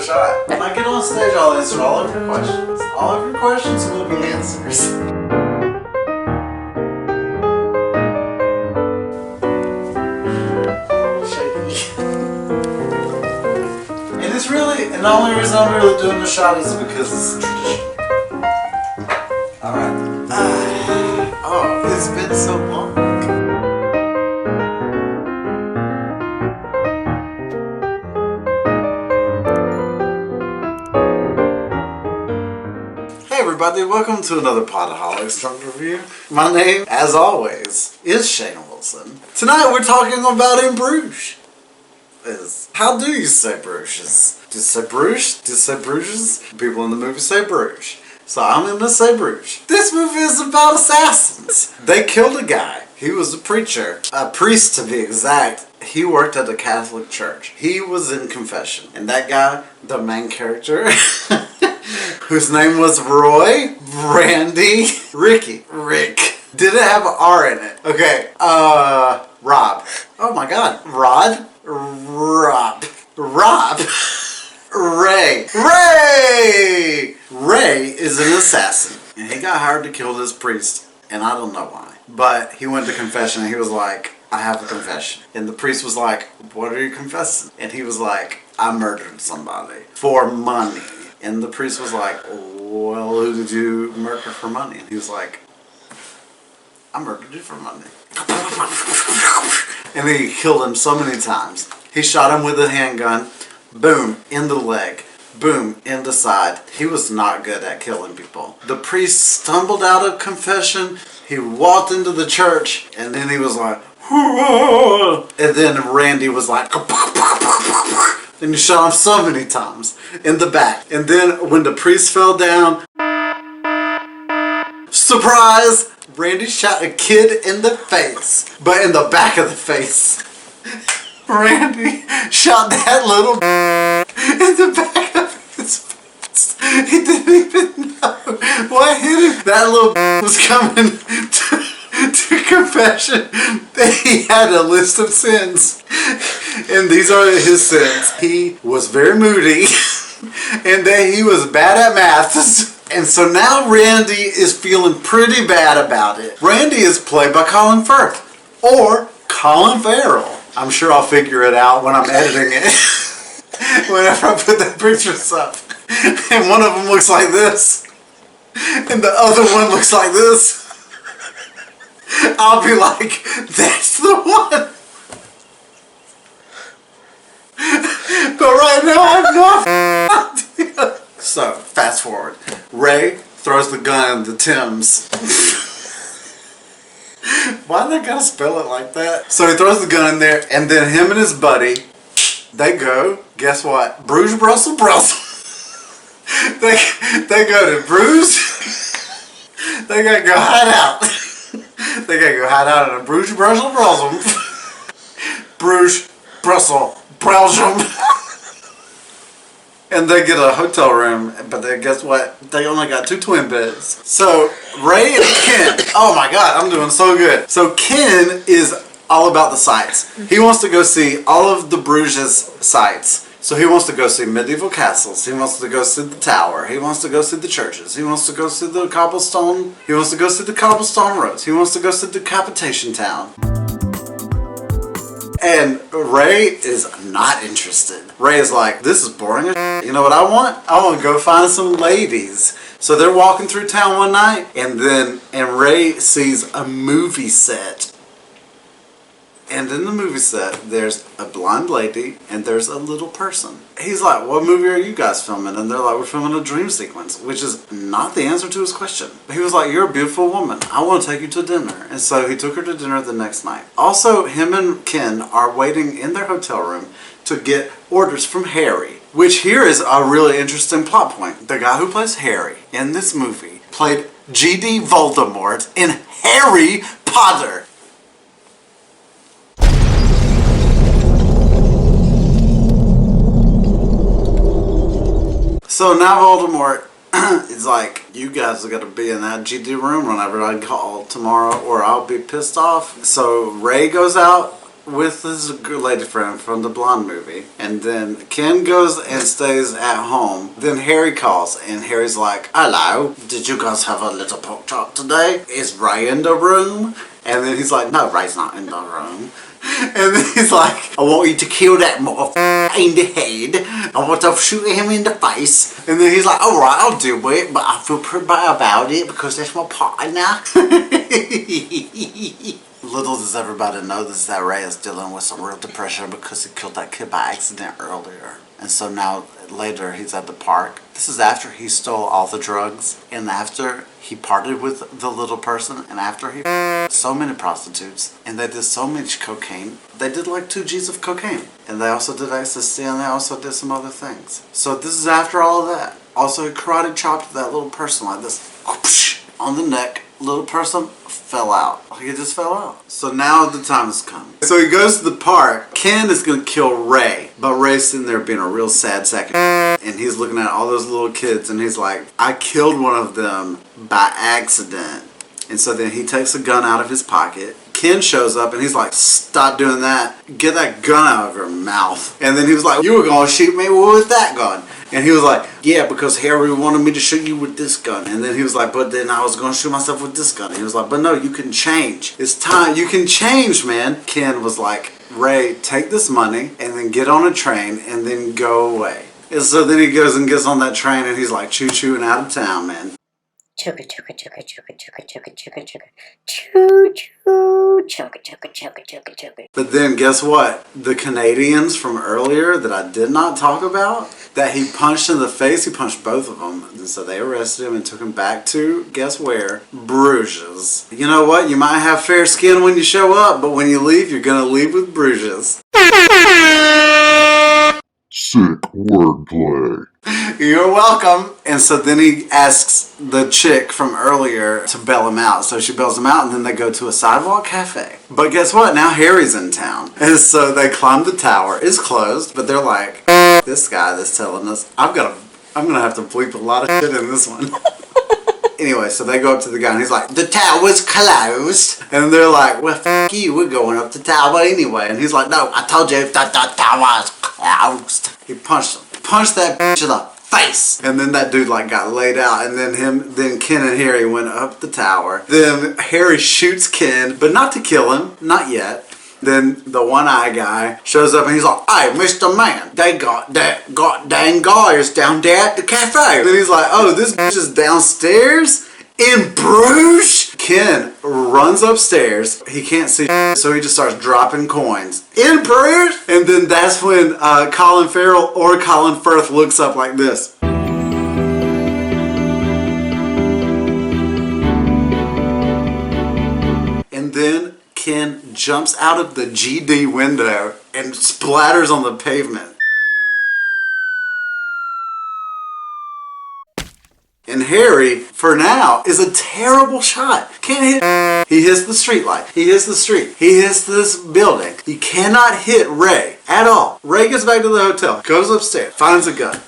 a shot. When I get on stage, I'll answer all of your questions. All of your questions will be answers. Shaky. And it's really, and the only reason I'm really doing the shot is because it's a tradition. Alright. Oh, it's been so long. Hey everybody, welcome to another Podaholics Drunk Review. My name, as always, is Shane Wilson. Tonight we're talking about In Bruges. How do you say Bruges? Do you say Bruges? Do you say Bruges? People in the movie say Bruges. So I'm gonna say Bruges. This movie is about assassins. They killed a guy. He was a preacher. A priest to be exact. He worked at a Catholic church. He was in confession. And that guy, the main character, whose name was Roy, Randy, Rick. Did it have an R in it? Okay, Rob. Oh my god. Rob. Ray is an assassin. And he got hired to kill this priest. And I don't know why. But he went to confession and he was like, I have a confession. And the priest was like, what are you confessing? And he was like, I murdered somebody for money. And the priest was like, well, who did you murder for money? And he was like, I murdered you for money. And he killed him so many times. He shot him with a handgun. Boom, in the leg. Boom, in the side. He was not good at killing people. The priest stumbled out of confession. He walked into the church. And then he was like, and then Randy was like, and he shot him so many times in the back. And then when the priest fell down, surprise, Randy shot a kid in the face. But in the back of the face. Randy shot that little in the back of his face. He didn't even know what hit him. That little was coming to confession. He had a list of sins. And these are his sins. He was very moody. And that he was bad at math. And so now Randy is feeling pretty bad about it. Randy is played by Colin Farrell. Or Colin Farrell. I'm sure I'll figure it out when I'm editing it. Whenever I put the pictures up. And one of them looks like this. And the other one looks like this. I'll be like, that's the one. But right now I have no idea. So, fast forward. Ray throws the gun in the Thames. Why they gotta spell it like that? So he throws the gun in there, and then him and his buddy, they go, guess what? Bruges, Brussels. They go to Bruges. They gotta go hide out. They gotta go hide out in a Bruges, Brussels. Bruges, Brussels, Belgium. And they get a hotel room, but then guess what? They only got 2 twin beds. So, Ray and Ken, oh my god, I'm doing so good. So Ken is all about the sights. He wants to go see all of the Bruges sights. So he wants to go see medieval castles. He wants to go see the tower. He wants to go see the churches. He wants to go see the cobblestone. He wants to go see the cobblestone roads. He wants to go see the Decapitation Town. And Ray is not interested. Ray is like, this is boring as shit. You know what I want? I want to go find some ladies. So they're walking through town one night, and Ray sees a movie set. And in the movie set, there's a blonde lady and there's a little person. He's like, what movie are you guys filming? And they're like, we're filming a dream sequence, which is not the answer to his question. He was like, you're a beautiful woman. I want to take you to dinner. And so he took her to dinner the next night. Also, him and Ken are waiting in their hotel room to get orders from Harry, which here is a really interesting plot point. The guy who plays Harry in this movie played G.D. Voldemort in Harry Potter. So now Voldemort is like, you guys are going to be in that GD room whenever I call tomorrow or I'll be pissed off. So Ray goes out with his lady friend from the blonde movie. And then Ken goes and stays at home. Then Harry calls and Harry's like, hello, did you guys have a little pork chop today? Is Ray in the room? And then he's like, no, Ray's not in the room. And then he's like, I want you to kill that motherfucker in the head. I want to shoot him in the face. And then he's like, alright, I'll do it, but I feel pretty bad about it because that's my partner. Little does everybody know this, that Ray is dealing with some real depression because he killed that kid by accident earlier. And so now, later, he's at the park. This is after he stole all the drugs, and after he partied with the little person, and after he so many prostitutes, and they did so much cocaine. They did like 2 G's of cocaine. And they also did ecstasy, and they also did some other things. So this is after all of that. Also, he karate chopped that little person like this, whoosh, on the neck. Little person fell out. He just fell out. So now the time has come. So he goes to the park. Ken is going to kill Ray. But Ray's sitting there being a real sad sack of and he's looking at all those little kids and he's like, I killed one of them by accident. And so then he takes a gun out of his pocket. Ken shows up and he's like, stop doing that. Get that gun out of your mouth. And then he was like, you were going to shoot me with that gun. And he was like, yeah, because Harry wanted me to shoot you with this gun. And then he was like, but then I was going to shoot myself with this gun. And he was like, but no, you can change. It's time. You can change, man. Ken was like, Ray, take this money and then get on a train and then go away. And so then he goes and gets on that train and he's like choo-chooing out of town, man. Chugga chugga chugga chugga chugga chugga chugga chugga choo choo chugga chugga chugga chugga chugga. But then guess what? The Canadians from earlier that I did not talk about, that he punched in the face, he punched both of them. And so they arrested him and took him back to, guess where? Bruges. You know what? You might have fair skin when you show up, but when you leave, you're gonna leave with bruises. Sick wordplay. You're welcome. And so then he asks the chick from earlier to bail him out. So she bails him out and then they go to a sidewalk cafe. But guess what? Now Harry's in town. And so they climb the tower. It's closed, but they're like, this guy that's telling us, I'm gonna have to bleep a lot of shit in this one. Anyway, so they go up to the guy and he's like, the tower's closed. And they're like, well, f*** you, we're going up the tower anyway. And he's like, no, I told you that the tower's closed. He punched him. Punched that bitch in the face. And then that dude like got laid out. And then Ken and Harry went up the tower. Then Harry shoots Ken, but not to kill him. Not yet. Then the one-eye guy shows up and he's like, hey, Mr. Man, they got that goddamn guys down there at the cafe. Then he's like, oh, this bitch is downstairs in Bruges? Ken runs upstairs. He can't see so he just starts dropping coins. In Bruges? And then that's when Colin Farrell or Colin Firth looks up like this. And then Ken jumps out of the GD window and splatters on the pavement. And Harry, for now, is a terrible shot. Can't hit. He hits the street light. He hits the street. He hits this building. He cannot hit Ray at all. Ray gets back to the hotel, goes upstairs, finds a gun.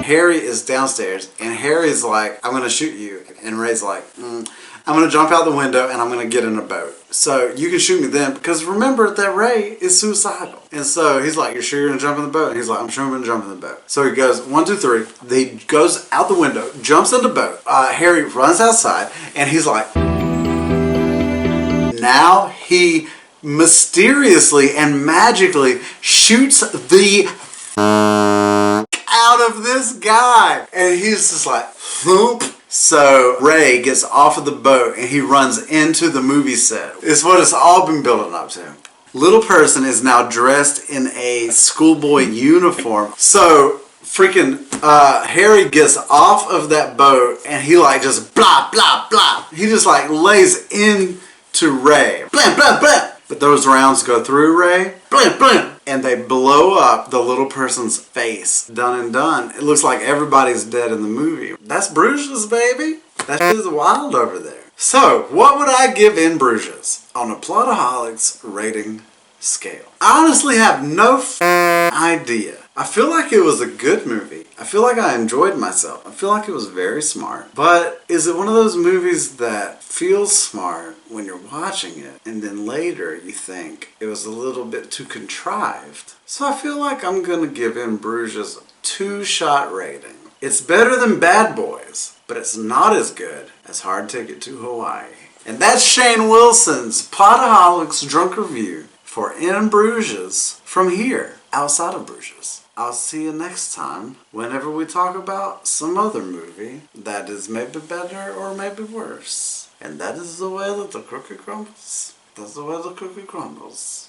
Harry is downstairs, and Harry's like, I'm going to shoot you. And Ray's like, I'm going to jump out the window and I'm going to get in a boat. So you can shoot me then, because remember that Ray is suicidal. And so he's like, you're sure you're going to jump in the boat? And he's like, I'm sure I'm going to jump in the boat. So he goes, 1, 2, 3. He goes out the window, jumps in the boat. Harry runs outside and he's like, now he mysteriously and magically shoots the out of this guy. And he's just like, whoop. So Ray gets off of the boat and he runs into the movie set. It's what it's all been building up to. Little person is now dressed in a schoolboy uniform. So freaking Harry gets off of that boat and he like just blah, blah, blah. He just like lays into Ray. Blam, blam, blam. But those rounds go through Ray. Blam, blam. And they blow up the little person's face. Done and done. It looks like everybody's dead in the movie. That's Bruges, baby. That shit is wild over there. So, what would I give In Bruges on a Plotaholics rating scale? I honestly have no idea. I feel like it was a good movie. I feel like I enjoyed myself. I feel like it was very smart. But is it one of those movies that feels smart when you're watching it and then later you think it was a little bit too contrived? So I feel like I'm going to give In Bruges a 2-shot rating. It's better than Bad Boys, but it's not as good as Hard Ticket to Hawaii. And that's Shane Wilson's Potaholics Drunk Review for In Bruges from here, outside of Bruges. I'll see you next time whenever we talk about some other movie that is maybe better or maybe worse. And that is the way that the cookie crumbles. That's the way the cookie crumbles.